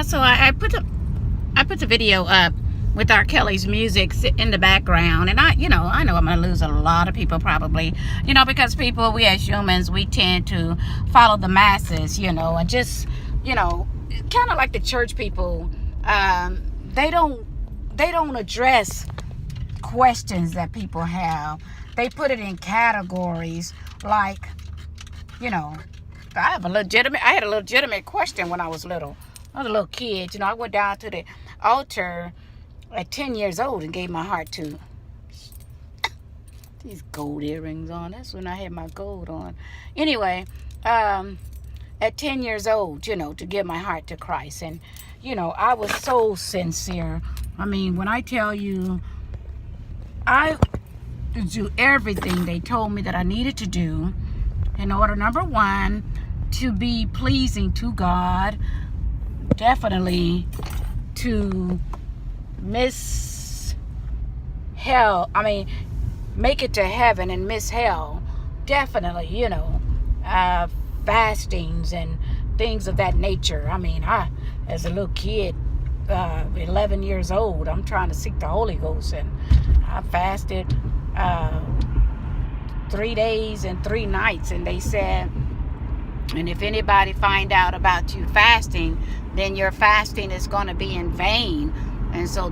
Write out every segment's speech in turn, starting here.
So I put the video up with R. Kelly's music in the background, and I know I'm gonna lose a lot of people probably, because we as humans, we tend to follow the masses, and just, kind of like the church people, they don't address questions that people have. They put it in categories like, I had a legitimate question when I was little. I was a little kid, I went down to the altar at 10 years old and gave my heart to these gold earrings on. That's when I had my gold on. Anyway, at 10 years old, to give my heart to Christ. And, I was so sincere. I mean, when I tell you, I do everything they told me that I needed to do in order, number one, to be pleasing to God, definitely to make it to heaven and miss hell, definitely, fastings and things of that nature. I mean, as a little kid, 11 years old, I'm trying to seek the Holy Ghost, and I fasted 3 days and 3 nights, and they said, and if anybody find out about you fasting, then your fasting is going to be in vain. And so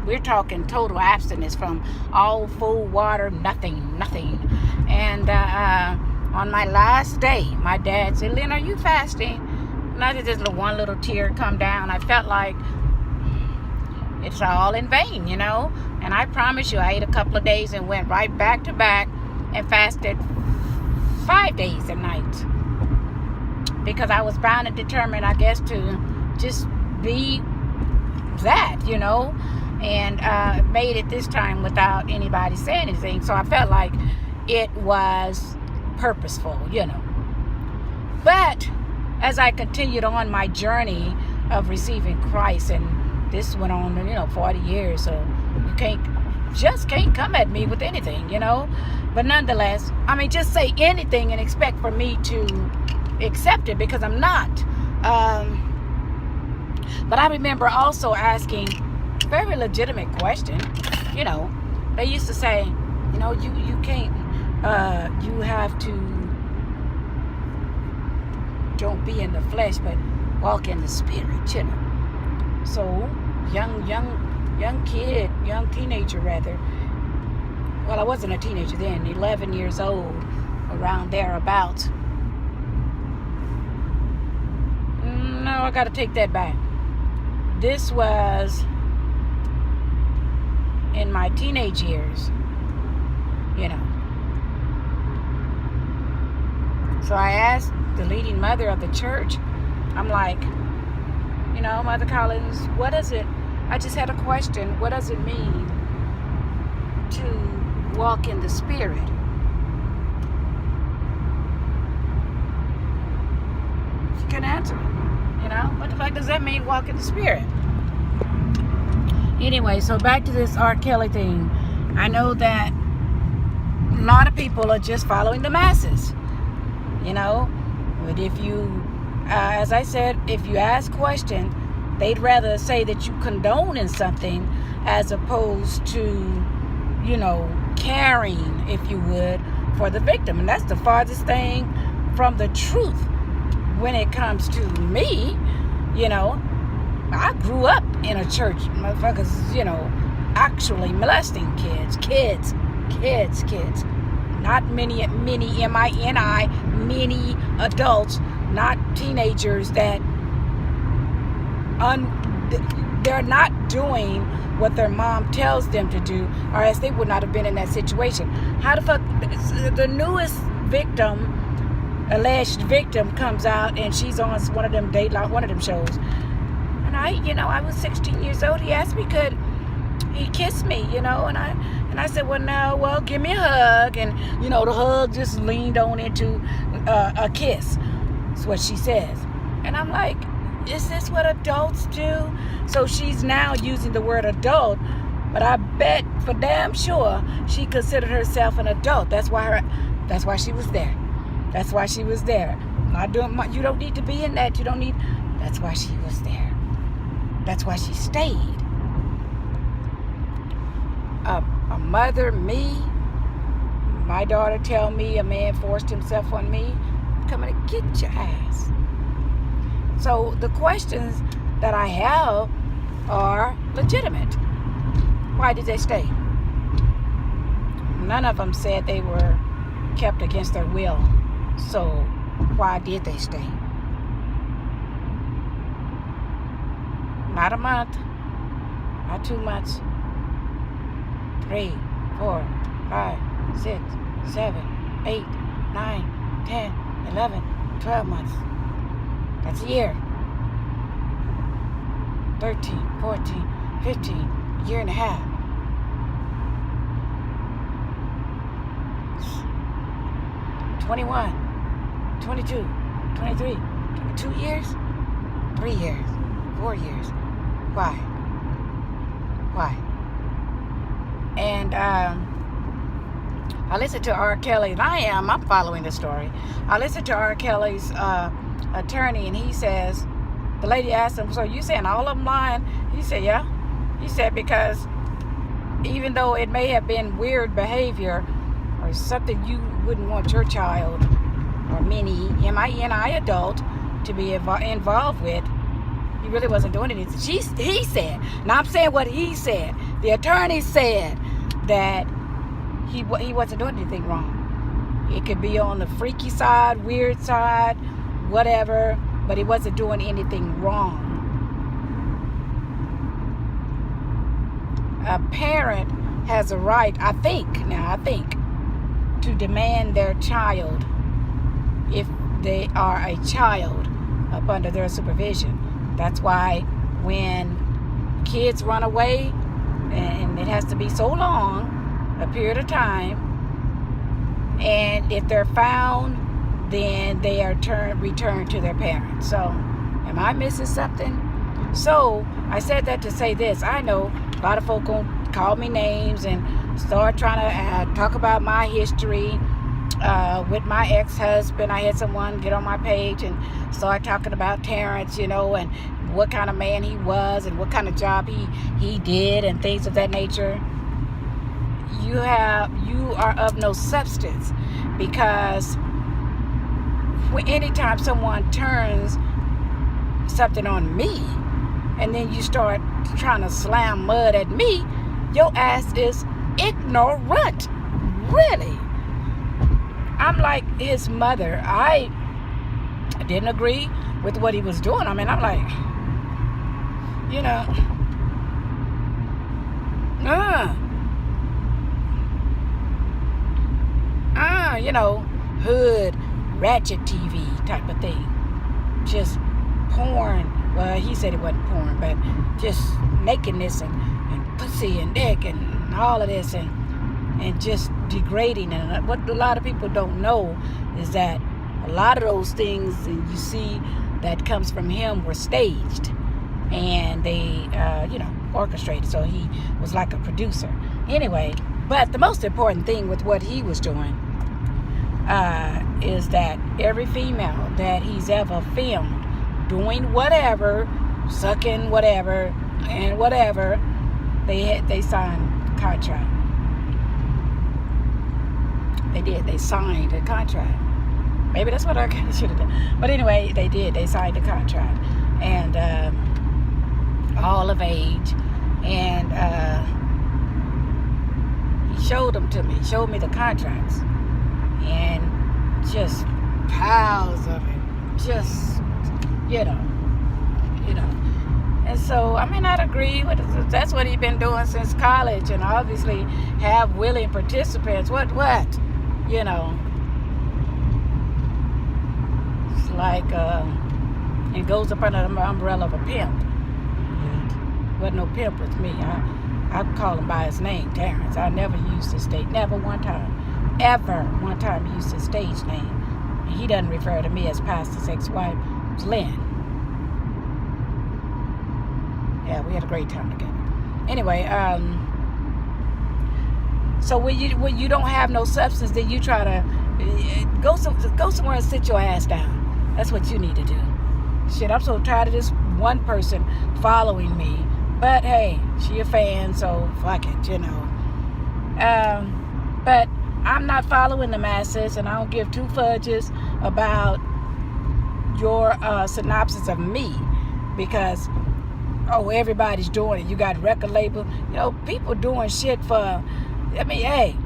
we're talking total abstinence from all food, water, nothing. And on my last day, my dad said, "Lynn, are you fasting?" And I just one little tear come down. I felt like it's all in vain, And I promise you, I ate a couple of days and went right back to back and fasted 5 days and nights. Because I was bound and determined, I guess, to just be that, and made it this time without anybody saying anything. So I felt like it was purposeful, But as I continued on my journey of receiving Christ, and this went on, 40 years, so you can't come at me with anything, But nonetheless, just say anything and expect for me to accept it, because I'm not. But I remember also asking very legitimate question. They used to say, you can't, you have to, don't be in the flesh, but walk in the spirit, So, young teenager rather. Well, I wasn't a teenager then, 11 years old, around thereabouts. No, I got to take that back. This was in my teenage years, So I asked the leading mother of the church, I'm like, Mother Collins, what is it? I just had a question. What does it mean to walk in the Spirit? She couldn't answer it. What the fuck does that mean, walk in the Spirit? Anyway, so back to this R. Kelly thing. I know that a lot of people are just following the masses, But if you, as I said, if you ask questions, they'd rather say that you condone in something as opposed to, caring, if you would, for the victim. And that's the farthest thing from the truth when it comes to me. I grew up in a church, motherfuckers, actually molesting kids. Not many, M-I-N-I, many adults, not teenagers that they're not doing what their mom tells them to do, or else they would not have been in that situation. How the fuck, the newest victim, alleged victim, comes out and she's on one of them one of them shows. And I was 16 years old. He asked me, could he kiss me, and I said, well, give me a hug. And, the hug just leaned on into a kiss. That's what she says. And I'm like, is this what adults do? So she's now using the word adult, but I bet for damn sure she considered herself an adult. That's why she was there. That's why she was there. You don't need to be in that. You don't need. That's why she was there. That's why she stayed. A mother, me, my daughter tell me a man forced himself on me, I'm coming to get your ass. So the questions that I have are legitimate. Why did they stay? None of them said they were kept against their will. So why did they stay? Not a month, not 2 months, 3, 4, 5, 6, 7, 8, 9, 10, 11, 12 months. That's a year. 13, 14, 15, a year and a half. 21, 22, 23, 2 years, 3 years, 4 years. Why? Why? And I listened to R. Kelly, and I'm following the story. I listened to R. Kelly's attorney, and he says, the lady asked him, so you saying all of them lying? He said, yeah. He said, because even though it may have been weird behavior or something you wouldn't want your child or mini M-I-N-I adult to be involved with, he really wasn't doing anything. He said, now I'm saying what he said. The attorney said that he wasn't doing anything wrong. It could be on the freaky side, weird side, whatever, but he wasn't doing anything wrong. A parent has a right, I think, to demand their child, if they are a child, up under their supervision. That's why when kids run away, and it has to be so long, a period of time, and if they're found, then they are returned to their parents. So, am I missing something? So, I said that to say this. I know a lot of folk gonna call me names and start trying to talk about my history with my ex-husband. I had someone get on my page and start talking about Terrence, and what kind of man he was and what kind of job he did and things of that nature. You are of no substance, because anytime someone turns something on me and then you start trying to slam mud at me, your ass is ignorant. Really. I'm like his mother. I didn't agree with what he was doing. I mean, I'm like, hood, ratchet TV type of thing. Just porn. Well, he said it wasn't porn, but just nakedness and pussy and dick and all of this and just degrading. And what a lot of people don't know is that a lot of those things that you see that comes from him were staged, and they orchestrated. So he was like a producer anyway. But the most important thing with what he was doing is that every female that he's ever filmed doing whatever, sucking whatever and whatever, they signed a contract. They did. They signed a contract. Maybe that's what I kind of should have done. But anyway, they did. They signed a contract. And all of age. And he showed them to me. He showed me the contracts. And just piles of it. Just, And so, I may not agree with it. That's what he's been doing since college. And obviously have willing participants. What? It's like, it goes up under the umbrella of a pimp. Wasn't no pimp with me. I call him by his name, Terrence. I never used his stage, never one time. Ever one time used his stage name. And he doesn't refer to me as Pastor's ex-wife. It's Lynn. Yeah, we had a great time together. Anyway, so when you don't have no substance, then you try to go somewhere and sit your ass down. That's what you need to do. Shit, I'm so tired of this one person following me. But hey, she a fan, so fuck it, you know. But I'm not following the masses, and I don't give two fudges about your synopsis of me, because everybody's doing it. You got record label, you know, people doing shit for. I mean, hey,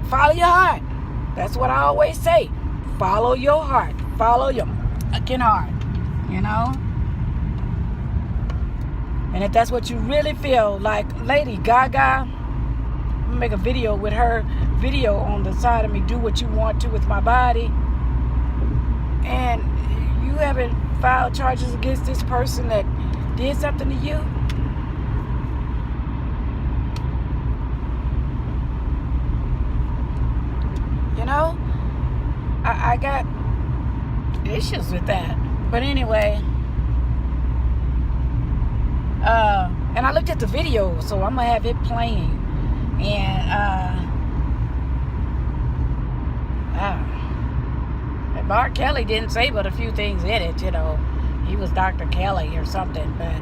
follow your heart. That's what I always say. Follow your heart. Follow your fucking heart. You know. And if that's what you really feel like, Lady Gaga, I'm gonna make a video with her video on the side of me. Do what you want to with my body. And you haven't filed charges against this person that did something to you. You know, I got issues with that. But anyway, and I looked at the video, so I'm gonna have it playing. And Mark Kelly didn't say but a few things in it, you know. He was Dr. Kelly or something, but